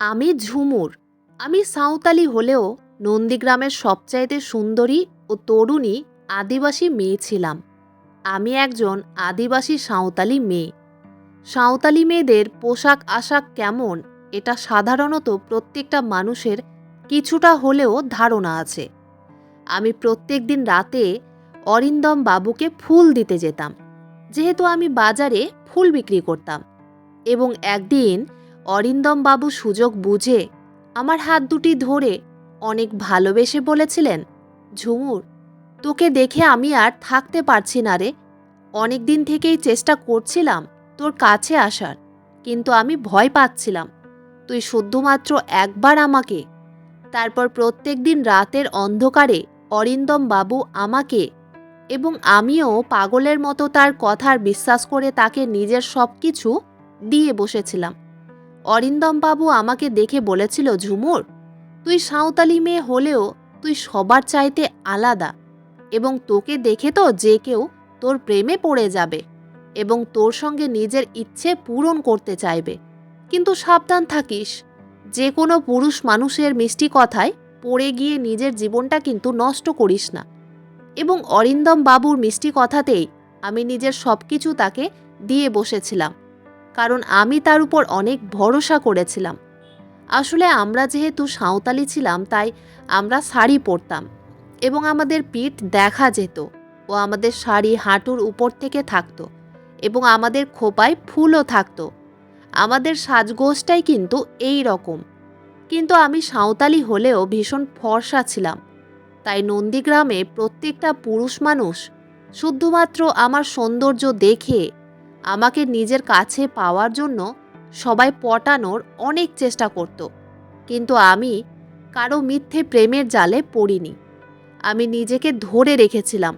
আমি ঝুমুর। আমি সাঁওতালি হলেও নন্দীগ্রামের সবচাইতে সুন্দরী ও তরুণী আদিবাসী মেয়ে ছিলাম। আমি একজন আদিবাসী সাঁওতালি মেয়ে। সাঁওতালি মেয়েদের পোশাক আশাক কেমন এটা সাধারণত প্রত্যেকটা মানুষের কিছুটা হলেও ধারণা আছে। আমি প্রত্যেক দিন রাতে অরিন্দম বাবুকে ফুল দিতে যেতাম, যেহেতু আমি বাজারে ফুল বিক্রি করতাম। এবং একদিন অরিন্দম বাবু সুযোগ বুঝে আমার হাত দুটি ধরে অনেক ভালোবেসে বলেছিলেন, ঝুমুর, তোকে দেখে আমি আর থাকতে পারছি না রে। অনেক দিন থেকেই চেষ্টা করছিলাম তোর কাছে আসার, কিন্তু আমি ভয় পাচ্ছিলাম। তুই শুধুমাত্র একবার আমাকে। তারপর প্রত্যেক দিন রাতের অন্ধকারে অরিন্দম বাবু আমাকে এবং আমিও পাগলের মতো তার কথার বিশ্বাস করে তাকে নিজের সব কিছু দিয়ে বসেছিলাম। অরিন্দম বাবু আমাকে দেখে বলেছিল, ঝুমুর, তুই সাঁওতালি মেয়ে হলেও তুই সবার চাইতে আলাদা, এবং তোকে দেখে তো যে কেউ তোর প্রেমে পড়ে যাবে এবং তোর সঙ্গে নিজের ইচ্ছে পূরণ করতে চাইবে। কিন্তু সাবধান থাকিস, যে কোনো পুরুষ মানুষের মিষ্টি কথায় পড়ে গিয়ে নিজের জীবনটা কিন্তু নষ্ট করিস না। এবং অরিন্দম বাবুর মিষ্টি কথাতেই আমি নিজের সব কিছু তাকে দিয়ে বসেছিলাম, কারণ আমি তার উপর অনেক ভরসা করেছিলাম। আসলে আমরা যেহেতু সাঁওতালি ছিলাম, তাই আমরা শাড়ি পরতাম এবং আমাদের পিঠ দেখা যেত ও আমাদের শাড়ি হাঁটুর উপর থেকে থাকতো এবং আমাদের খোপায় ফুলও থাকতো। আমাদের সাজগোজটাই কিন্তু এই রকম। কিন্তু আমি সাঁওতালি হলেও ভীষণ ফর্সা ছিলাম, তাই নন্দীগ্রামে প্রত্যেকটা পুরুষ মানুষ শুধুমাত্র আমার সৌন্দর্য দেখে আমাকে নিজের কাছে পাওয়ার জন্য সবাই পটানোর অনেক চেষ্টা করত। কিন্তু আমি কারো মিথ্যে প্রেমের জালে পড়িনি। আমি নিজেকে ধরে রেখেছিলাম।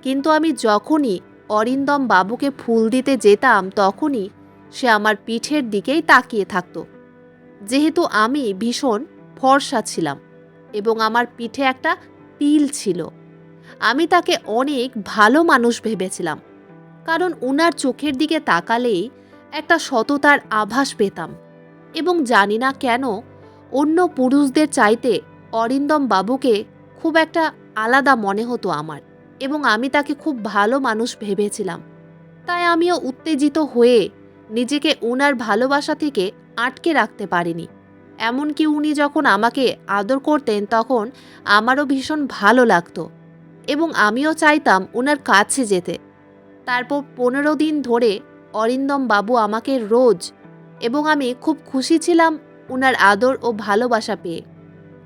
কিন্তু আমি যখনই অরিন্দম বাবুকে ফুল দিতে যেতাম, তখনই সে আমার পিঠের দিকেই তাকিয়ে থাকত। যেহেতু আমি ভীষণ ফর্সা ছিলাম এবং আমার পিঠে একটা তিল ছিল, আমি তাকে অনেক ভালো মানুষ ভেবেছিলাম, কারণ উনার চোখের দিকে তাকালেই একটা সততার আভাস পেতাম। এবং জানি না কেন অন্য পুরুষদের চাইতে অরিন্দম বাবুকে খুব একটা আলাদা মনে হতো আমার, এবং আমি তাকে খুব ভালো মানুষ ভেবেছিলাম। তাই আমিও উত্তেজিত হয়ে নিজেকে উনার ভালোবাসা থেকে আটকে রাখতে পারিনি। এমনকি উনি যখন আমাকে আদর করতেন তখন আমারও ভীষণ ভালো লাগতো এবং আমিও চাইতাম উনার কাছে যেতে। তারপর 15 দিন ধরে অরিন্দম বাবু আমাকে রোজ, এবং আমি খুব খুশি ছিলাম উনার আদর ও ভালোবাসা পেয়ে।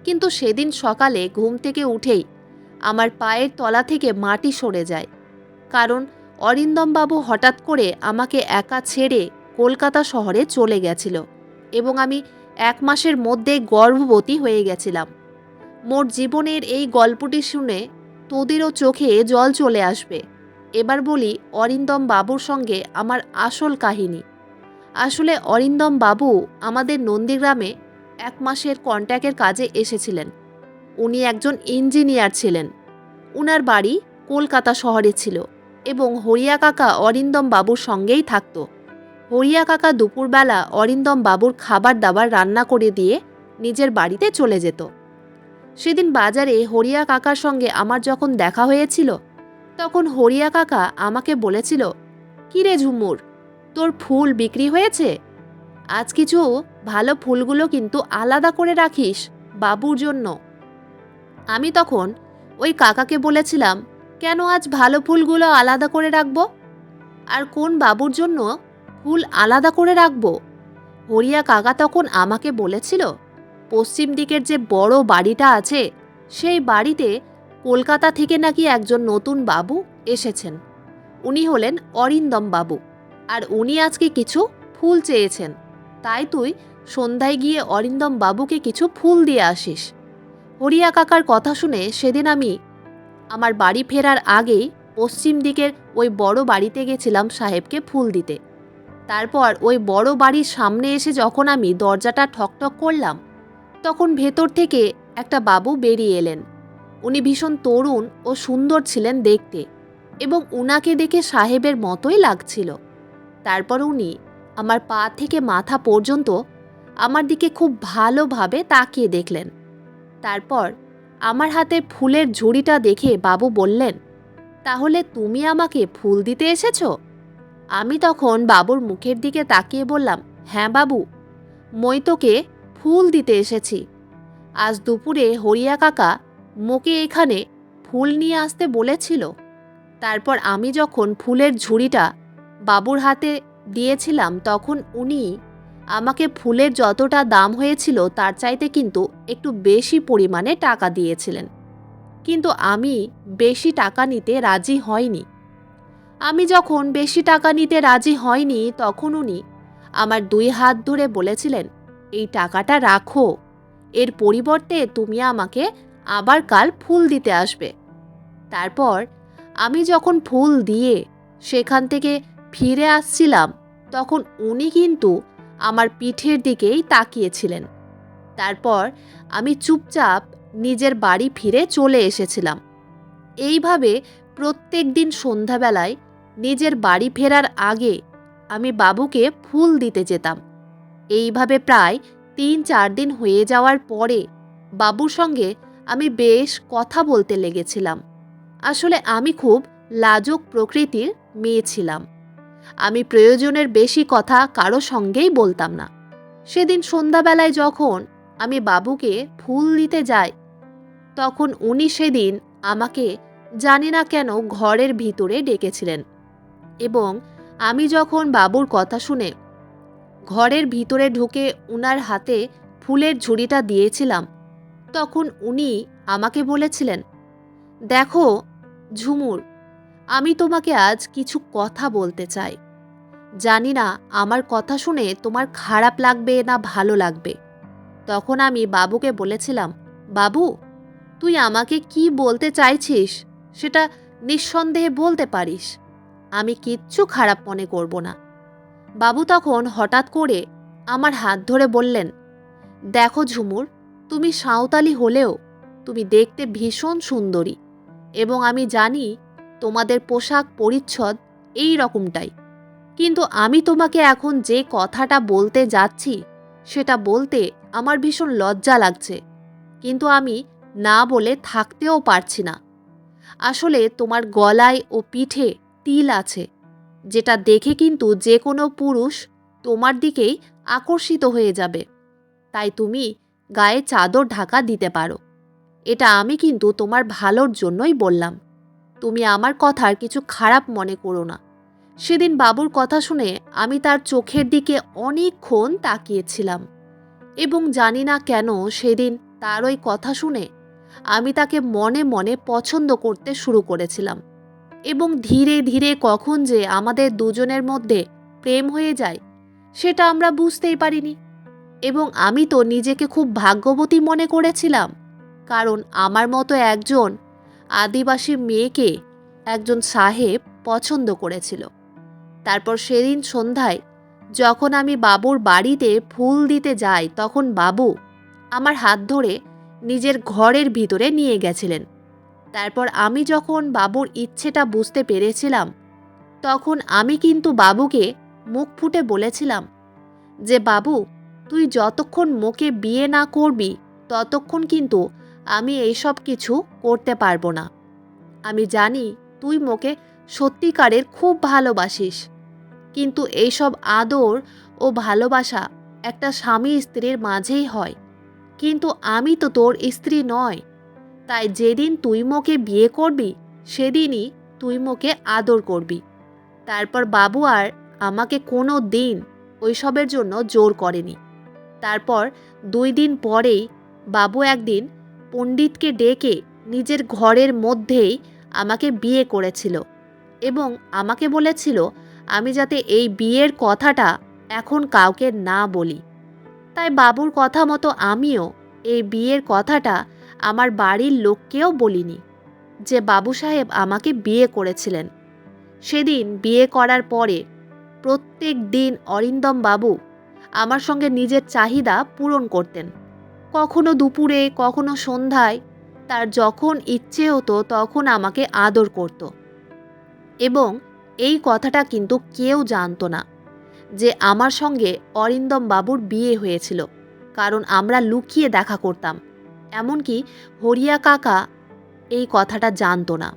কিন্তু সেদিন সকালে ঘুম থেকে উঠেই আমার পায়ের তলা থেকে মাটি সরে যায়, কারণ অরিন্দম বাবু হঠাৎ করে আমাকে একা ছেড়ে কলকাতা শহরে চলে গেছিল এবং আমি 1 মাসের মধ্যে গর্ভবতী হয়ে গেছিলাম। মোর জীবনের এই গল্পটি শুনে তোদেরও চোখে জল চলে আসবে। এবার বলি অরিন্দম বাবুর সঙ্গে আমার আসল কাহিনী। আসলে অরিন্দম বাবু আমাদের নন্দীগ্রামে 1 মাসের কন্ট্রাক্টের কাজে এসেছিলেন। উনি একজন ইঞ্জিনিয়ার ছিলেন। উনার বাড়ি কলকাতা শহরে ছিল এবং হরিয়া কাকা অরিন্দম বাবুর সঙ্গেই থাকত। হরিয়া কাকা দুপুরবেলা অরিন্দম বাবুর খাবার দাবার রান্না করে দিয়ে নিজের বাড়িতে চলে যেত। সেদিন বাজারে হরিয়া কাকার সঙ্গে আমার যখন দেখা হয়েছিল, তখন হরিয়া কাকা আমাকে বলেছিল, কিরে ঝুমুর, তোর ফুল বিক্রি হয়েছে? আজ কিছু ভালো ফুলগুলো কিন্তু আলাদা করে রাখিস বাবুর জন্য। আমি তখন ওই কাকাকে বলেছিলাম, কেন আজ ভালো ফুলগুলো আলাদা করে রাখবো? আর কোন বাবুর জন্য ফুল আলাদা করে রাখবো? হরিয়া কাকা তখন আমাকে বলেছিল, পশ্চিম দিকের যে বড় বাড়িটা আছে, সেই বাড়িতে কলকাতা থেকে নাকি একজন নতুন বাবু এসেছেন। উনি হলেন অরিন্দম বাবু, আর উনি আজকে কিছু ফুল চেয়েছেন। তাই তুই সন্ধ্যায় গিয়ে অরিন্দম বাবুকে কিছু ফুল দিয়ে আসিস। হরিয়া কাকার কথা শুনে সেদিন আমি আমার বাড়ি ফেরার আগেই পশ্চিম দিকের ওই বড় বাড়িতে গেছিলাম সাহেবকে ফুল দিতে। তারপর ওই বড় বাড়ির সামনে এসে যখন আমি দরজাটা ঠকঠক করলাম, তখন ভেতর থেকে একটা বাবু বেরিয়ে এলেন। উনি ভীষণ তরুণ ও সুন্দর ছিলেন দেখতে, এবং উনাকে দেখে সাহেবের মতোই লাগছিল। তারপর উনি আমার পা থেকে মাথা পর্যন্ত আমার দিকে খুব ভালোভাবে তাকিয়ে দেখলেন। তারপর আমার হাতে ফুলের ঝুড়িটা দেখে বাবু বললেন, তাহলে তুমি আমাকে ফুল দিতে এসেছো? আমি তখন বাবুর মুখের দিকে তাকিয়ে বললাম, হ্যাঁ বাবু, মই তোকে ফুল দিতে এসেছি। আজ দুপুরে হরিয়া কাকা মোকে এখানে ফুল নিয়ে আসতে বলেছিল। তারপর আমি যখন ফুলের ঝুড়িটা বাবুর হাতে দিয়েছিলাম তখন উনি আমাকে ফুলের যতটা দাম হয়েছিল তার চাইতে কিন্তু একটু বেশি পরিমাণে টাকা দিয়েছিলেন। কিন্তু আমি বেশি টাকা নিতে রাজি হইনি। আমি যখন বেশি টাকা নিতে রাজি হয়নি তখন উনি আমার 2 হাত ধরে বলেছিলেন, এই টাকাটা রাখো, এর পরিবর্তে তুমি আমাকে আবার কাল ফুল দিতে আসবে। তারপর আমি যখন ফুল দিয়ে সেখান থেকে ফিরে আসছিলাম তখন উনি কিন্তু আমার পিঠের দিকেই তাকিয়েছিলেন। তারপর আমি চুপচাপ নিজের বাড়ি ফিরে চলে এসেছিলাম। এইভাবে প্রত্যেক দিন সন্ধ্যাবেলায় নিজের বাড়ি ফেরার আগে আমি বাবুকে ফুল দিতে যেতাম। এইভাবে প্রায় 3-4 দিন হয়ে যাওয়ার পরে বাবুর সঙ্গে আমি বেশ কথা বলতে লেগেছিলাম। আসলে আমি খুব লাজুক প্রকৃতির মেয়ে ছিলাম। আমি প্রয়োজনের বেশি কথা কারো সঙ্গেই বলতাম না। সেদিন সন্ধ্যাবেলায় যখন আমি বাবুকে ফুল দিতে যাই তখন উনি সেদিন আমাকে জানি না কেন ঘরের ভিতরে ডেকেছিলেন এবং আমি যখন বাবুর কথা শুনে ঘরের ভিতরে ঢুকে উনার হাতে ফুলের ঝুড়িটা দিয়েছিলাম তখন উনি আমাকে বলেছিলেন, দেখো ঝুমুর, আমি তোমাকে আজ কিছু কথা বলতে চাই। জানি না আমার কথা শুনে তোমার খারাপ লাগবে না ভালো লাগবে। তখন আমি বাবুকে বলেছিলাম, বাবু, তুই আমাকে কি বলতে চাইছিস সেটা নিঃসন্দেহে বলতে পারিস, আমি কিচ্ছু খারাপ মনে করব না। বাবু তখন হঠাৎ করে আমার হাত ধরে বললেন, দেখো ঝুমুর, তুমি সাঁওতালি হলেও তুমি দেখতে ভীষণ সুন্দরী এবং আমি জানি তোমাদের পোশাক পরিচ্ছদ এই রকমটাই। কিন্তু আমি তোমাকে এখন যে কথাটা বলতে যাচ্ছি সেটা বলতে আমার ভীষণ লজ্জা লাগছে, কিন্তু আমি না বলে থাকতেও পারছি না। আসলে তোমার গলায় ও পিঠে তিল আছে, যেটা দেখে কিন্তু যে কোনো পুরুষ তোমার দিকেই আকর্ষিত হয়ে যাবে। তাই তুমি গায়ে চাদর ঢাকা দিতে পারো। এটা আমি কিন্তু তোমার ভালোর জন্যই বললাম। তুমি আমার কথার কিছু খারাপ মনে করো না। সেদিন বাবুর কথা শুনে আমি তার চোখের দিকে অনেকক্ষণ তাকিয়েছিলাম এবং জানি না কেন সেদিন তার ওই কথা শুনে আমি তাকে মনে মনে পছন্দ করতে শুরু করেছিলাম এবং ধীরে ধীরে কখন যে আমাদের দুজনের মধ্যে প্রেম হয়ে যায় সেটা আমরা বুঝতেই পারিনি। এবং আমি তো নিজেকে খুব ভাগ্যবতী মনে করেছিলাম, কারণ আমার মতো একজন আদিবাসী মেয়েকে একজন সাহেব পছন্দ করেছিল। তারপর সেদিন সন্ধ্যায় যখন আমি বাবুর বাড়িতে ফুল দিতে যাই তখন বাবু আমার হাত ধরে নিজের ঘরের ভিতরে নিয়ে গেছিলেন। তারপর আমি যখন বাবুর ইচ্ছেটা বুঝতে পেরেছিলাম তখন আমি কিন্তু বাবুকে মুখ ফুটে বলেছিলাম যে, বাবু, তুই যতক্ষণ মোকে বিয়ে না করবি ততক্ষণ কিন্তু আমি এইসব কিছু করতে পারবো না। আমি জানি তুই মোকে সত্যিকারের খুব ভালোবাসিস, কিন্তু এইসব আদর ও ভালোবাসা একটা স্বামী স্ত্রীর মাঝেই হয়, কিন্তু আমি তো তোর স্ত্রী নয়। তাই যেদিন তুই মোকে বিয়ে করবি সেদিনই তুই মোকে আদর করবি। তারপর বাবু আর আমাকে কোনো দিন ওইসবের জন্য জোর করেনি। তারপর 2 দিন পরেই বাবু একদিন পণ্ডিতকে ডেকে নিজের ঘরের মধ্যেই আমাকে বিয়ে করেছিল এবং আমাকে বলেছিল আমি যাতে এই বিয়ের কথাটা এখন কাউকে না বলি। তাই বাবুর কথা মতো আমিও এই বিয়ের কথাটা আমার বাড়ির লোককেও বলিনি যে বাবু সাহেব আমাকে বিয়ে করেছিলেন। সেদিন বিয়ে করার পরে প্রত্যেক দিন অরিন্দম বাবু আমার সঙ্গে নিজের চাহিদা পূরণ করতেন, কখনো দুপুরে কখনো সন্ধ্যায়। তার যখন ইচ্ছে হতো তখন আমাকে আদর করত এবং এই কথাটা কিন্তু কেউ জানতো না। যে আমার সঙ্গে অরিন্দম বাবুর বিয়ে হয়েছিল, কারণ আমরা লুকিয়ে দেখা করতাম। এমনকি হরিয়া কাকা এই কথাটা জানতো না।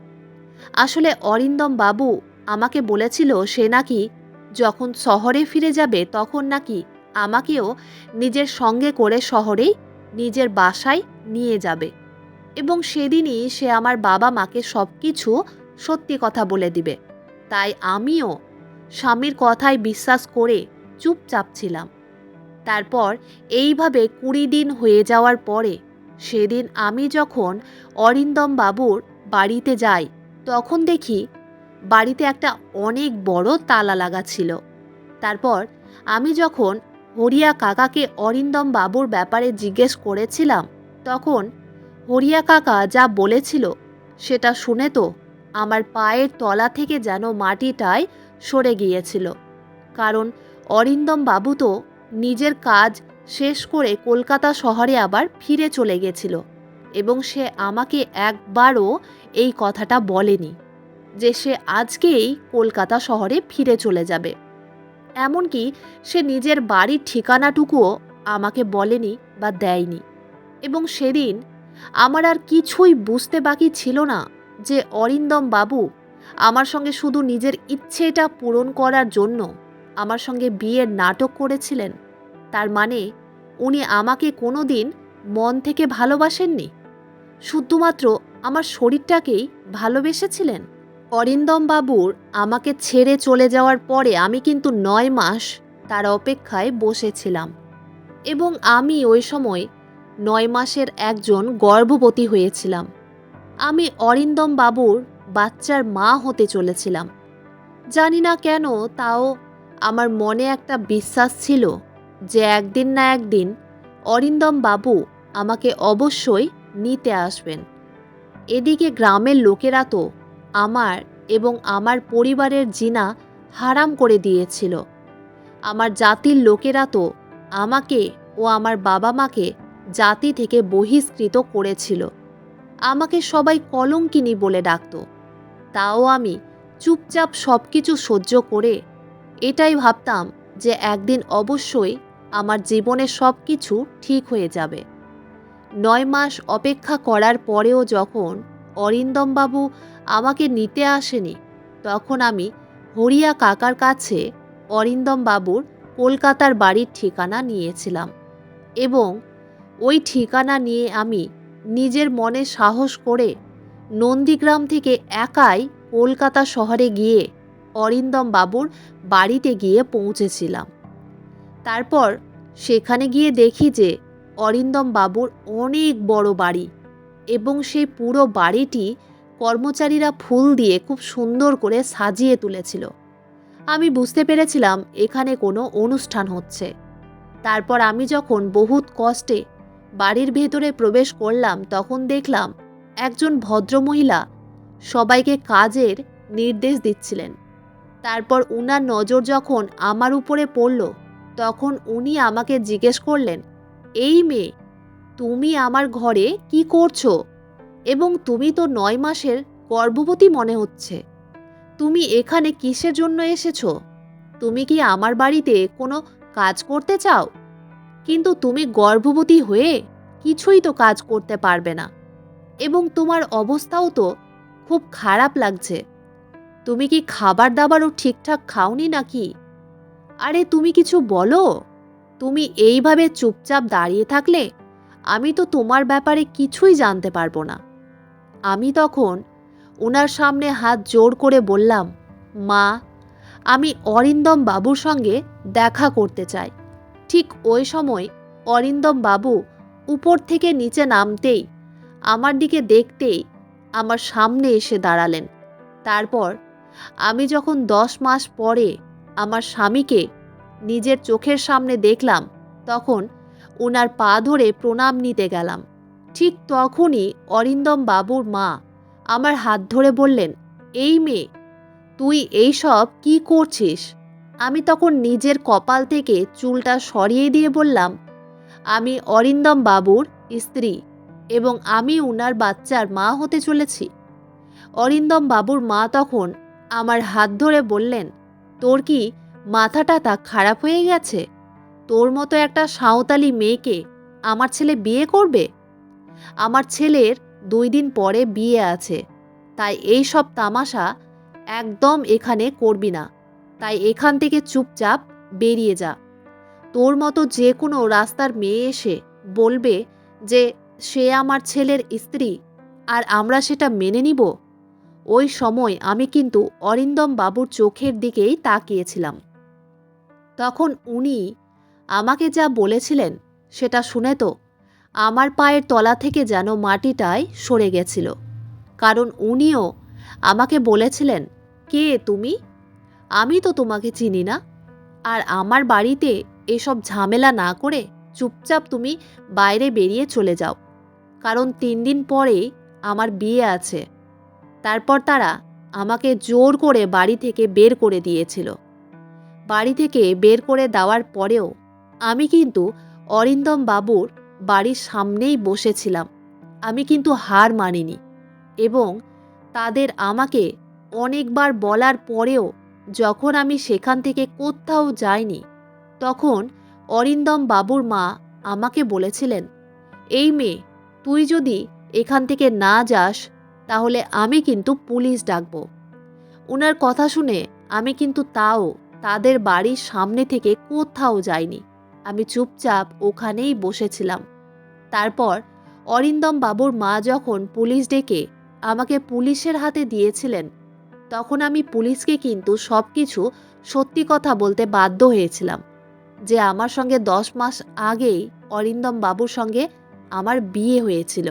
আসলে অরিন্দম বাবু আমাকে বলেছিল সে নাকি যখন শহরে ফিরে যাবে তখন নাকি আমাকেও নিজের সঙ্গে করে শহরেই নিজের বাসায় নিয়ে যাবে, এবং সেদিনই সে আমার বাবা মাকে সব কিছু সত্যি কথা বলে দিবে। তাই আমিও স্বামীর কথায় বিশ্বাস করে চুপচাপ ছিলাম। তারপর এইভাবে 20 দিন হয়ে যাওয়ার পরে সেদিন আমি যখন অরিন্দম বাবুর বাড়িতে যাই, তখন দেখি বাড়িতে একটা অনেক বড় তালা লাগা ছিল। তারপর আমি যখন হরিয়া কাকাকে অরিন্দম বাবুর ব্যাপারে জিজ্ঞেস করেছিলাম, তখন হরিয়া কাকা যা বলেছিল সেটা শুনে তো আমার পায়ের তলা থেকে যেন মাটিটাই সরে গিয়েছিল। কারণ অরিন্দম বাবু তো নিজের কাজ শেষ করে কলকাতা শহরে আবার ফিরে চলে গেছিল, এবং সে আমাকে একবারও এই কথাটা বলেনি যে সে আজকেই কলকাতা শহরে ফিরে চলে যাবে। এমনকি সে নিজের বাড়ির ঠিকানাটুকুও আমাকে বলেনি বা দেয়নি। এবং সেদিন আমার আর কিছুই বুঝতে বাকি ছিল না যে অরিন্দম বাবু আমার সঙ্গে শুধু নিজের ইচ্ছেটা পূরণ করার জন্য আমার সঙ্গে বিয়ের নাটক করেছিলেন। তার মানে উনি আমাকে কোনো দিন মন থেকে ভালোবাসেননি, শুধুমাত্র আমার শরীরটাকেই ভালোবেসেছিলেন। অরিন্দম বাবুর আমাকে ছেড়ে চলে যাওয়ার পরে আমি কিন্তু 9 মাস তার অপেক্ষায় বসেছিলাম, এবং আমি ওই সময় 9 মাসের একজন গর্ভবতী হয়েছিলাম। আমি অরিন্দম বাবুর বাচ্চার মা হতে চলেছিলাম। জানি না কেন, তাও আমার মনে একটা বিশ্বাস ছিল যে একদিন না একদিন অরিন্দম বাবু আমাকে অবশ্যই নিতে আসবেন। এদিকে গ্রামের লোকেরা তো আমার এবং আমার পরিবারের জিনা হারাম করে দিয়েছিল। আমার জাতির লোকেরা তো আমাকে ও আমার বাবা মাকে জাতি থেকে বহিষ্কৃত করেছিল। আমাকে সবাই কলঙ্কিনী বলে ডাকত। তাও আমি চুপচাপ সব কিছু সহ্য করে এটাই ভাবতাম যে একদিন অবশ্যই আমার জীবনে সব কিছু ঠিক হয়ে যাবে। 9 মাস অপেক্ষা করার পরেও যখন অরিন্দম বাবু আমাকে নিতে আসেনি, তখন আমি হরিয়া কাকার কাছে অরিন্দম বাবুর কলকাতার বাড়ির ঠিকানা নিয়েছিলাম, এবং ওই ঠিকানা নিয়ে আমি নিজের মনে সাহস করে নন্দীগ্রাম থেকে একাই কলকাতা শহরে গিয়ে অরিন্দম বাবুর বাড়িতে গিয়ে পৌঁছেছিলাম। তারপর সেখানে গিয়ে দেখি যে অরিন্দম বাবুর অনেক বড় বাড়ি, এবং সেই পুরো বাড়িটি কর্মচারীরা ফুল দিয়ে খুব সুন্দর করে সাজিয়ে তুলেছিল। আমি বুঝতে পেরেছিলাম এখানে কোনো অনুষ্ঠান হচ্ছে। তারপর আমি যখন বহুত কষ্টে বাড়ির ভেতরে প্রবেশ করলাম, তখন দেখলাম একজন ভদ্রমহিলা সবাইকে কাজের নির্দেশ দিচ্ছিলেন। তারপর উনার নজর যখন আমার উপরে পড়ল, তখন উনি আমাকে জিজ্ঞেস করলেন, এই মেয়ে, তুমি আমার ঘরে কি করছো? এবং তুমি তো 9 মাসের গর্ভবতী মনে হচ্ছে। তুমি এখানে কিসের জন্য এসেছো? তুমি কি আমার বাড়িতে কোনো কাজ করতে চাও? কিন্তু তুমি গর্ভবতী হয়ে কিছুই তো কাজ করতে পারবে না, এবং তোমার অবস্থাও তো খুব খারাপ লাগছে। তুমি কি খাবার দাবারও ঠিকঠাক খাওনি নাকি? আরে তুমি কিছু বলো। তুমি এইভাবে চুপচাপ দাঁড়িয়ে থাকলে আমি তো তোমার ব্যাপারে কিছুই জানতে পারবো না। আমি তখন ওনার সামনে হাত জোড় করে বললাম, মা, আমি অরিন্দম বাবুর সঙ্গে দেখা করতে চাই। ঠিক ওই সময় অরিন্দম বাবু উপর থেকে নিচে নামতেই আমার দিকে দেখতেই আমার সামনে এসে দাঁড়ালেন। তারপর আমি যখন 10 মাস পরে আমার স্বামীকে নিজের চোখের সামনে দেখলাম, তখন ওনার পা ধরে প্রণাম নিতে গেলাম। ঠিক তখনই অরিন্দম বাবুর মা আমার হাত ধরে বললেন, এই মেয়ে, তুই এইসব কি করছিস? আমি তখন নিজের কপাল থেকে চুলটা সরিয়ে দিয়ে বললাম, আমি অরিন্দম বাবুর স্ত্রী, এবং আমি উনার বাচ্চার মা হতে চলেছি। অরিন্দম বাবুর মা তখন আমার হাত ধরে বললেন, তোর কি মাথাটা তা খারাপ হয়ে গেছে? তোর মতো একটা সাঁওতালি মেয়েকে আমার ছেলে বিয়ে করবে? আমার ছেলের 2 দিন পরে বিয়ে আছে, তাই এই সব তামাশা একদম এখানে করবি না। তাই এখান থেকে চুপচাপ বেরিয়ে যা। তোর মতো যে কোনো রাস্তার মেয়ে এসে বলবে যে সে আমার ছেলের স্ত্রী, আর আমরা সেটা মেনে নিব? ওই সময় আমি কিন্তু অরিন্দম বাবুর চোখের দিকেই তাকিয়েছিলাম। তখন উনি আমাকে যা বলেছিলেন সেটা শুনে তো আমার পায়ের তলা থেকে যেন মাটিটাই সরে গেছিল। কারণ উনিও আমাকে বলেছিলেন, কে তুমি? আমি তো তোমাকে চিনি না। আর আমার বাড়িতে এসব ঝামেলা না করে চুপচাপ তুমি বাইরে বেরিয়ে চলে যাও, কারণ 3 দিন পরে আমার বিয়ে আছে। তারপর তারা আমাকে জোর করে বাড়ি থেকে বের করে দিয়েছিল। বাড়ি থেকে বের করে দেওয়ার পরেও আমি কিন্তু অরিন্দম বাবুর বাড়ির সামনেই বসেছিলাম। আমি কিন্তু হার মানিনি এবং তাদের আমাকে অনেকবার বলার পরেও যখন আমি সেখান থেকে কোথাও যাইনি, তখন অরিন্দম বাবুর মা আমাকে বলেছিলেন, এই মেয়ে, তুই যদি এখান থেকে না যাস তাহলে আমি কিন্তু পুলিশ ডাকব। ওনার কথা শুনে আমি কিন্তু তাও তাদের বাড়ির সামনে থেকে কোথাও যাইনি। আমি চুপচাপ ওখানেই বসেছিলাম। তারপর অরিন্দম বাবুর মা যখন পুলিশ ডেকে আমাকে পুলিশের হাতে দিয়েছিলেন, তখন আমি পুলিশকে কিন্তু সব কিছু সত্যি কথা বলতে বাধ্য হয়েছিলাম যে আমার সঙ্গে 10 মাস আগেই অরিন্দম বাবুর সঙ্গে আমার বিয়ে হয়েছিল।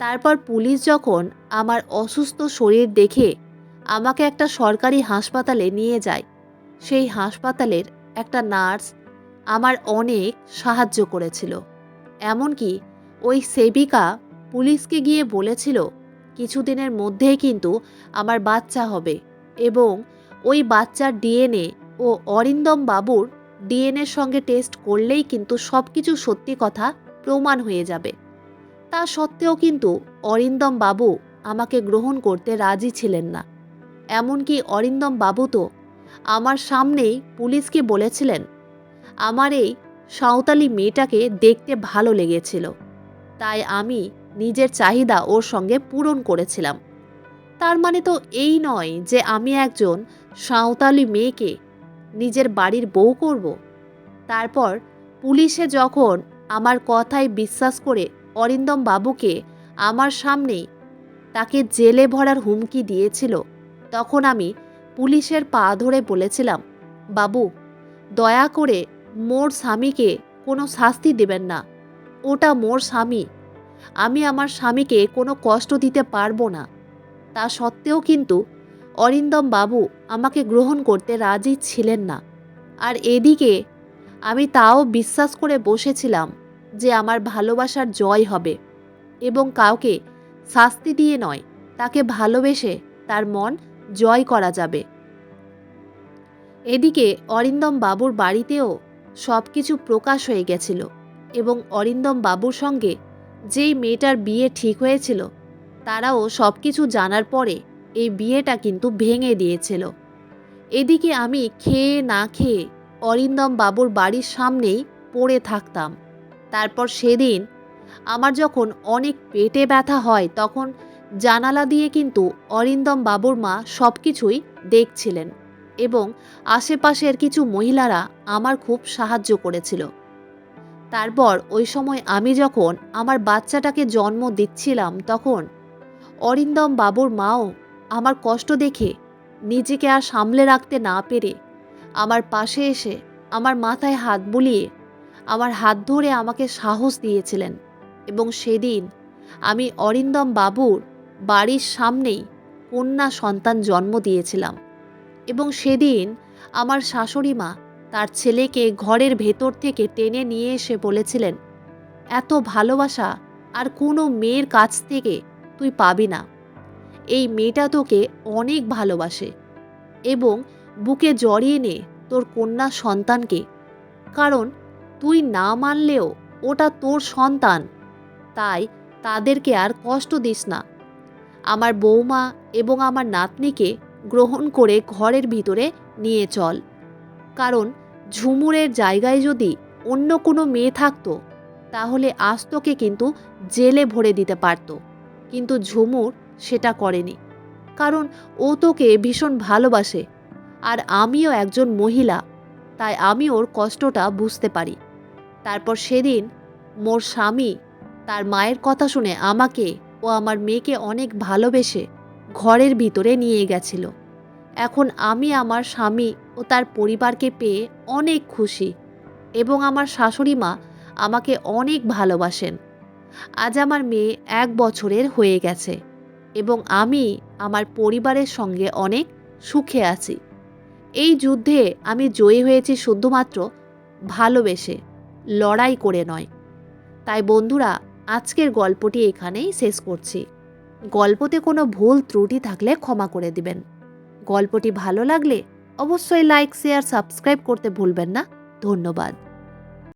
তারপর পুলিশ যখন আমার অসুস্থ শরীর দেখে আমাকে একটা সরকারি হাসপাতালে নিয়ে যায়, সেই হাসপাতালের একটা নার্স আমার অনেক সাহায্য করেছিল। এমনকি ওই সেবিকা পুলিশকে গিয়ে বলেছিল কিছুদিনের মধ্যেই কিন্তু আমার বাচ্চা হবে এবং ওই বাচ্চার ডিএনএ ও অরিন্দম বাবুর ডিএনএর সঙ্গে টেস্ট করলেই কিন্তু সব কিছু সত্যি কথা প্রমাণ হয়ে যাবে। তা সত্ত্বেও কিন্তু অরিন্দম বাবু আমাকে গ্রহণ করতে রাজি ছিলেন না। এমনকি অরিন্দম বাবু তো আমার সামনেই পুলিশকে বলেছিলেন, আমার এই সাঁওতালি মেয়েটাকে দেখতে ভালো লেগেছিল, তাই আমি নিজের চাহিদা ওর সঙ্গে পূরণ করেছিলাম। তার মানে তো এই নয় যে আমি একজন সাঁওতালি মেয়েকে নিজের বাড়ির বউ করব। তারপর পুলিশে যখন আমার কথায় বিশ্বাস করে অরিন্দম বাবুকে আমার সামনেই তাকে জেলে ভরার হুমকি দিয়েছিল, তখন আমি পুলিশের পা ধরে বলেছিলাম, বাবু, দয়া করে মোর স্বামীকে কোনো শাস্তি দেবেন না। ওটা মোর স্বামী। আমি আমার স্বামীকে কোনো কষ্ট দিতে পারবো না। তা সত্ত্বেও কিন্তু অরিন্দম বাবু আমাকে গ্রহণ করতে রাজি ছিলেন না। আর এদিকে আমি তাও বিশ্বাস করে বসেছিলাম যে আমার ভালোবাসার জয় হবে এবং কাউকে শাস্তি দিয়ে নয়, তাকে ভালোবেসে তার মন জয় করা যাবে। এদিকে অরিন্দম বাবুর বাড়িতেও সব কিছু প্রকাশ হয়ে গেছিল এবং অরিন্দম বাবুর সঙ্গে যেই মেয়েটার বিয়ে ঠিক হয়েছিল তারাও সব কিছু জানার পরে এই বিয়েটা কিন্তু ভেঙে দিয়েছিল। এদিকে আমি খেয়ে না খেয়ে অরিন্দম বাবুর বাড়ির সামনেই পড়ে থাকতাম। তারপর সেদিন আমার যখন অনেক পেটে ব্যথা হয়, তখন জানালা দিয়ে কিন্তু অরিন্দম বাবুর মা সব কিছুই দেখছিলেন এবং আশেপাশের কিছু মহিলারা আমার খুব সাহায্য করেছিল। তারপর ওই সময় আমি যখন আমার বাচ্চাটাকে জন্ম দিচ্ছিলাম, তখন অরিন্দম বাবুর মাও আমার কষ্ট দেখে নিজেকে আর সামলে রাখতে না পেরে আমার পাশে এসে আমার মাথায় হাত বুলিয়ে আমার হাত ধরে আমাকে সাহস দিয়েছিলেন এবং সেদিন আমি অরিন্দম বাবুর বাড়ির সামনেই কন্যা সন্তান জন্ম দিয়েছিলাম। এবং সেদিন আমার শাশুড়ি মা তার ছেলেকে ঘরের ভেতর থেকে টেনে নিয়ে এসে বলেছিলেন, এত ভালোবাসা আর কোনো মেয়ের কাছ থেকে তুই পাবি না। এই মেয়েটা তোকে অনেক ভালোবাসে এবং বুকে জড়িয়ে নে তোর কন্যা সন্তানকে, কারণ তুই না মানলেও ওটা তোর সন্তান, তাই তাদেরকে আর কষ্ট দিস না। আমার বৌমা এবং আমার নাতনিকে গ্রহণ করে ঘরের ভিতরে নিয়ে চল। কারণ ঝুমুরের জায়গায় যদি অন্য কোনো মেয়ে থাকতো তাহলে আজ তোকে কিন্তু জেলে ভরে দিতে পারতো, কিন্তু ঝুমুর সেটা করেনি। কারণ ও তোকে ভীষণ ভালোবাসে, আর আমিও একজন মহিলা, তাই আমি ওর কষ্টটা বুঝতে পারি। তারপর সেদিন মোর স্বামী তার মায়ের কথা শুনে আমাকে ও আমার মেয়েকে অনেক ভালোবেসে ঘরের ভিতরে নিয়ে গেছিল। এখন আমি আমার স্বামী ও তার পরিবারকে পেয়ে অনেক খুশি, এবং আমার শাশুড়ি মা আমাকে অনেক ভালোবাসেন। আজ আমার মেয়ে 1 বছরের হয়ে গেছে, এবং আমি আমার পরিবারের সঙ্গে অনেক সুখে আছি। এই যুদ্ধে আমি জয়ী হয়েছি শুধুমাত্র ভালোবেসে, লড়াই করে নয়। তাই বন্ধুরা, আজকের গল্পটি এখানেই শেষ করছি। গল্পতে কোনো ভুল ত্রুটি থাকলে ক্ষমা করে দিবেন। গল্পটি ভালো লাগলে অবশ্যই লাইক, শেয়ার, সাবস্ক্রাইব করতে ভুলবেন না। ধন্যবাদ।